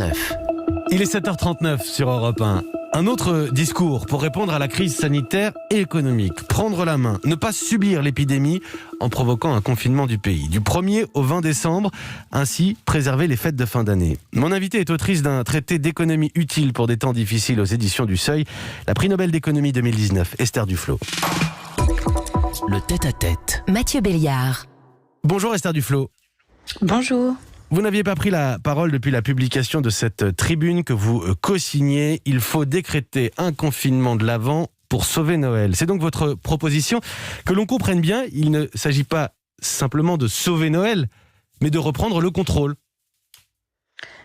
9. Il est 7h39 sur Europe 1. Un autre discours pour répondre à la crise sanitaire et économique. Prendre la main, ne pas subir l'épidémie en provoquant un confinement du pays. Du 1er au 20 décembre, ainsi préserver les fêtes de fin d'année. Mon invitée est autrice d'un traité d'économie utile pour des temps difficiles aux éditions du Seuil. La prix Nobel d'économie 2019, Esther Duflo. Le tête-à-tête. Mathieu Béliard. Bonjour Esther Duflo. Bonjour. Vous n'aviez pas pris la parole depuis la publication de cette tribune que vous co-signez. Il faut décréter un confinement de l'Avent pour sauver Noël. C'est donc votre proposition. Que l'on comprenne bien, il ne s'agit pas simplement de sauver Noël, mais de reprendre le contrôle.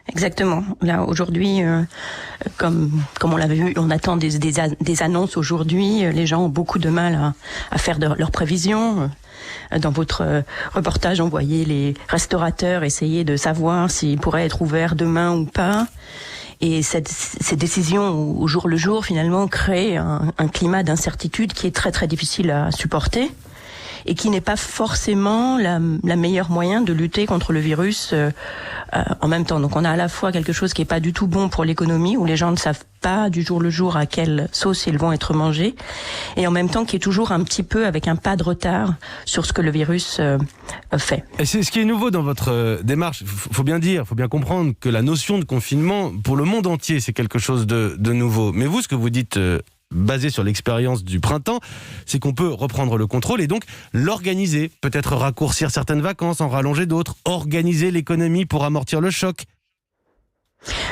Exactement. Là, aujourd'hui, comme on l'avait vu, on attend des annonces aujourd'hui. Les gens ont beaucoup de mal à faire leurs prévisions. Dans votre reportage, on voyait les restaurateurs essayer de savoir s'ils pourraient être ouverts demain ou pas. Et ces décisions au jour le jour, finalement, créent un climat d'incertitude qui est très très difficile à supporter et qui n'est pas forcément la meilleure moyen de lutter contre le virus en même temps. Donc on a à la fois quelque chose qui est pas du tout bon pour l'économie, où les gens ne savent pas du jour le jour à quelle sauce ils vont être mangés, et en même temps qui est toujours un petit peu avec un pas de retard sur ce que le virus fait. Et c'est ce qui est nouveau dans votre démarche. Faut bien dire, faut bien comprendre que la notion de confinement, pour le monde entier, c'est quelque chose de nouveau. Mais vous, ce que vous dites... basé sur l'expérience du printemps, c'est qu'on peut reprendre le contrôle et donc l'organiser, peut-être raccourcir certaines vacances, en rallonger d'autres, organiser l'économie pour amortir le choc.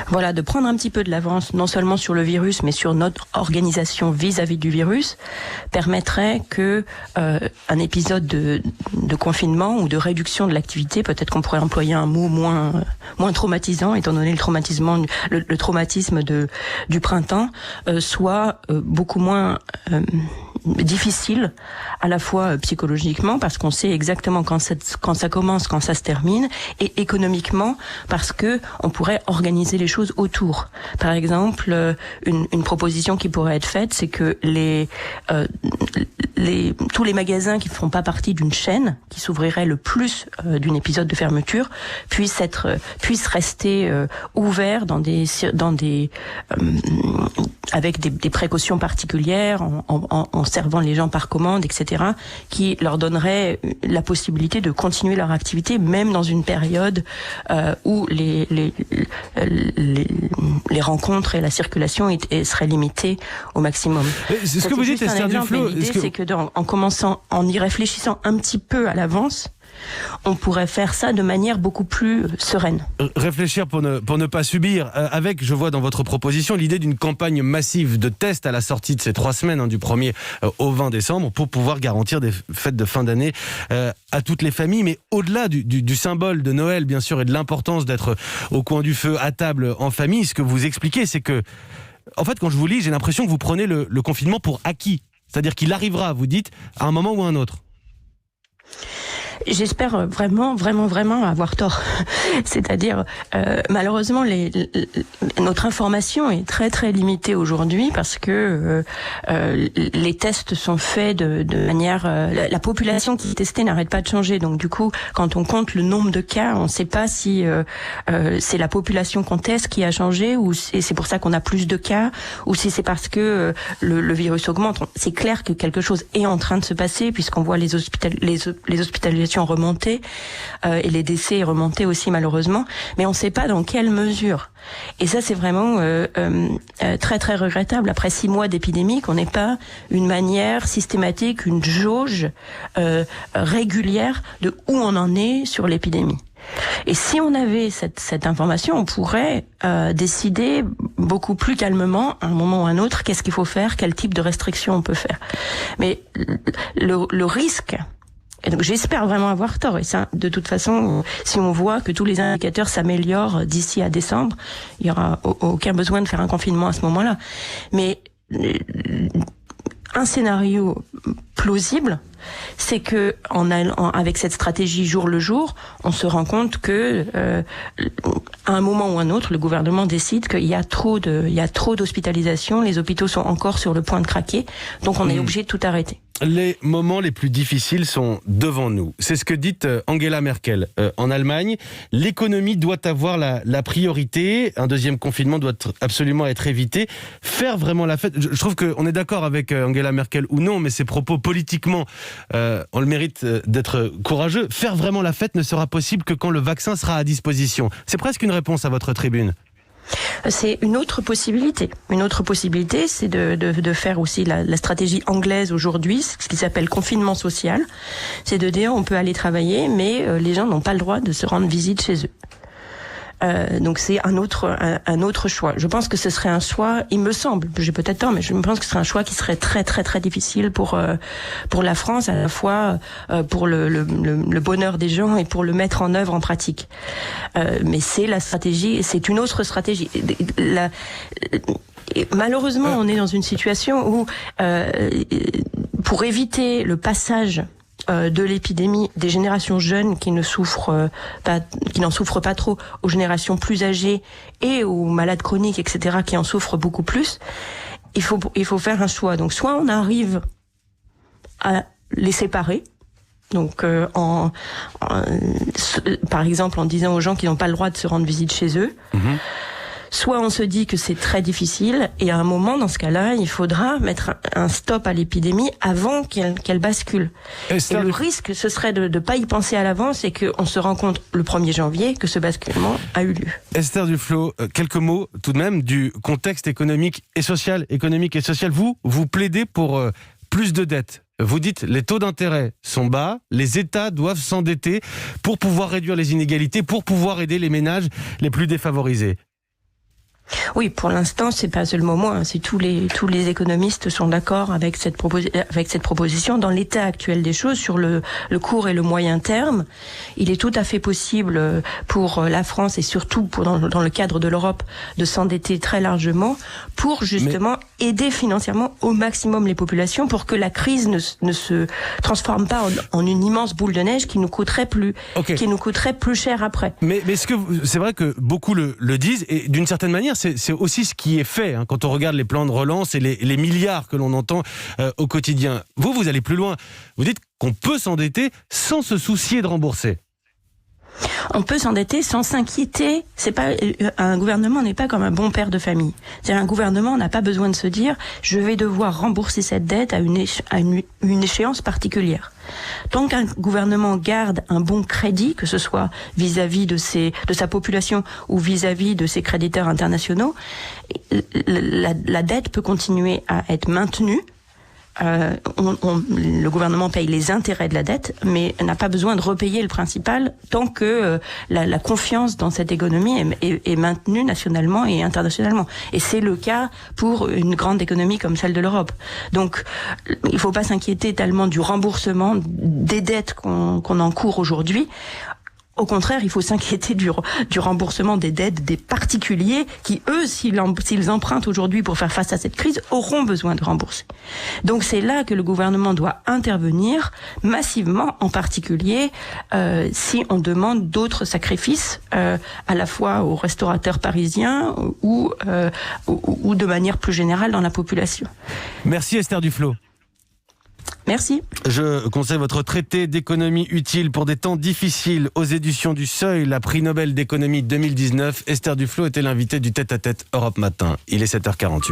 Voilà, de prendre un petit peu de l'avance, non seulement sur le virus, mais sur notre organisation vis-à-vis du virus, permettrait que un épisode de confinement ou de réduction de l'activité, peut-être qu'on pourrait employer un mot moins traumatisant, étant donné le traumatisme du printemps, soit beaucoup moins difficile, à la fois psychologiquement, parce qu'on sait exactement quand ça commence, quand ça se termine, et économiquement, parce que on pourrait organiser les choses autour. Par exemple, une proposition qui pourrait être faite, c'est que tous les magasins qui ne feront pas partie d'une chaîne, qui s'ouvrirait le plus d'un épisode de fermeture, puissent rester ouverts avec des précautions particulières, en servant les gens par commande, etc., qui leur donnerait la possibilité de continuer leur activité, même dans une période où les rencontres et la circulation seraient limitées au maximum. C'est ce que vous dites, Esther Duflo. L'idée, c'est que en y réfléchissant un petit peu à l'avance, on pourrait faire ça de manière beaucoup plus sereine. Réfléchir pour ne pas subir. Avec, je vois dans votre proposition, l'idée d'une campagne massive de tests à la sortie de ces 3 semaines, du 1er au 20 décembre, pour pouvoir garantir des fêtes de fin d'année à toutes les familles. Mais au-delà du symbole de Noël, bien sûr, et de l'importance d'être au coin du feu, à table, en famille, ce que vous expliquez, c'est que, en fait, quand je vous lis, j'ai l'impression que vous prenez le confinement pour acquis. C'est-à-dire qu'il arrivera, vous dites, à un moment ou à un autre. J'espère vraiment avoir tort. C'est-à-dire, malheureusement, notre information est très très limitée aujourd'hui parce que les tests sont faits de manière... la population qui est testée n'arrête pas de changer. Donc du coup, quand on compte le nombre de cas, on ne sait pas si c'est la population qu'on teste qui a changé ou c'est pour ça qu'on a plus de cas ou si c'est parce que le virus augmente. C'est clair que quelque chose est en train de se passer puisqu'on voit les hospitalisations remonter et les décès remonter aussi malheureusement, mais on ne sait pas dans quelle mesure. Et ça c'est vraiment très très regrettable après 6 mois d'épidémie qu'on n'ait pas une manière systématique, une jauge régulière de où on en est sur l'épidémie. Et si on avait cette information, on pourrait décider beaucoup plus calmement, à un moment ou à un autre, qu'est-ce qu'il faut faire, quel type de restrictions on peut faire. Mais le risque... Et donc j'espère vraiment avoir tort. Et ça, de toute façon, si on voit que tous les indicateurs s'améliorent d'ici à décembre, il y aura aucun besoin de faire un confinement à ce moment-là. Mais un scénario plausible, c'est que avec cette stratégie jour le jour, on se rend compte que à un moment ou un autre, le gouvernement décide qu'il y a trop d'hospitalisations, les hôpitaux sont encore sur le point de craquer, donc on est obligé de tout arrêter. Les moments les plus difficiles sont devant nous. C'est ce que dit Angela Merkel en Allemagne. L'économie doit avoir la priorité. Un deuxième confinement doit absolument être évité. Faire vraiment la fête. Je trouve qu'on est d'accord avec Angela Merkel ou non, mais ses propos politiquement ont le mérite d'être courageux. Faire vraiment la fête ne sera possible que quand le vaccin sera à disposition. C'est presque une réponse à votre tribune. C'est une autre possibilité. Une autre possibilité, c'est de faire aussi la stratégie anglaise aujourd'hui, ce qui s'appelle confinement social. C'est de dire on peut aller travailler, mais les gens n'ont pas le droit de se rendre visite chez eux. Donc c'est un autre choix. Je pense que ce serait un choix, il me semble, j'ai peut-être tort, mais je pense que ce serait un choix qui serait très très très difficile pour la France, à la fois pour le bonheur des gens et pour le mettre en œuvre en pratique. Mais c'est la stratégie, c'est une autre stratégie. Malheureusement, on est dans une situation où pour éviter le passage de l'épidémie des générations jeunes qui n'en souffrent pas trop aux générations plus âgées et aux malades chroniques, etc., qui en souffrent beaucoup plus, il faut faire un choix. Donc soit on arrive à les séparer, donc par exemple en disant aux gens qu'ils n'ont pas le droit de se rendre visite chez eux, soit on se dit que c'est très difficile, et à un moment, dans ce cas-là, il faudra mettre un stop à l'épidémie avant qu'elle bascule. Et le risque, ce serait de ne pas y penser à l'avance et qu'on se rend compte le 1er janvier que ce basculement a eu lieu. Esther Duflo, quelques mots tout de même du contexte économique et social. Vous plaidez pour plus de dettes. Vous dites les taux d'intérêt sont bas, les États doivent s'endetter pour pouvoir réduire les inégalités, pour pouvoir aider les ménages les plus défavorisés. Oui, pour l'instant, c'est pas seulement moi, c'est tous les économistes sont d'accord avec cette proposition. Dans l'état actuel des choses, sur le court et le moyen terme, il est tout à fait possible pour la France et surtout dans le cadre de l'Europe de s'endetter très largement pour justement aider financièrement au maximum les populations pour que la crise ne se transforme pas en une immense boule de neige qui nous coûterait plus cher après. Mais c'est vrai que beaucoup le disent, et d'une certaine manière, c'est aussi ce qui est fait quand on regarde les plans de relance et les milliards que l'on entend au quotidien. Vous allez plus loin. Vous dites qu'on peut s'endetter sans se soucier de rembourser. On peut s'endetter sans s'inquiéter. Un gouvernement n'est pas comme un bon père de famille. C'est-à-dire un gouvernement n'a pas besoin de se dire je vais devoir rembourser cette dette à une échéance particulière. Tant qu'un gouvernement garde un bon crédit, que ce soit vis-à-vis de sa population ou vis-à-vis de ses créditeurs internationaux, la dette peut continuer à être maintenue. Le gouvernement paye les intérêts de la dette, mais n'a pas besoin de repayer le principal tant que la confiance dans cette économie est maintenue nationalement et internationalement. Et c'est le cas pour une grande économie comme celle de l'Europe. Donc, il ne faut pas s'inquiéter tellement du remboursement des dettes qu'on encourt aujourd'hui. Au contraire, il faut s'inquiéter du remboursement des dettes des particuliers qui, eux, s'ils empruntent aujourd'hui pour faire face à cette crise, auront besoin de rembourser. Donc c'est là que le gouvernement doit intervenir massivement, en particulier si on demande d'autres sacrifices, à la fois aux restaurateurs parisiens ou de manière plus générale dans la population. Merci Esther Duflo. Merci. Je conseille votre traité d'économie utile pour des temps difficiles aux éditions du Seuil, la prix Nobel d'économie 2019. Esther Duflo était l'invitée du Tête à Tête Europe Matin. Il est 7h48.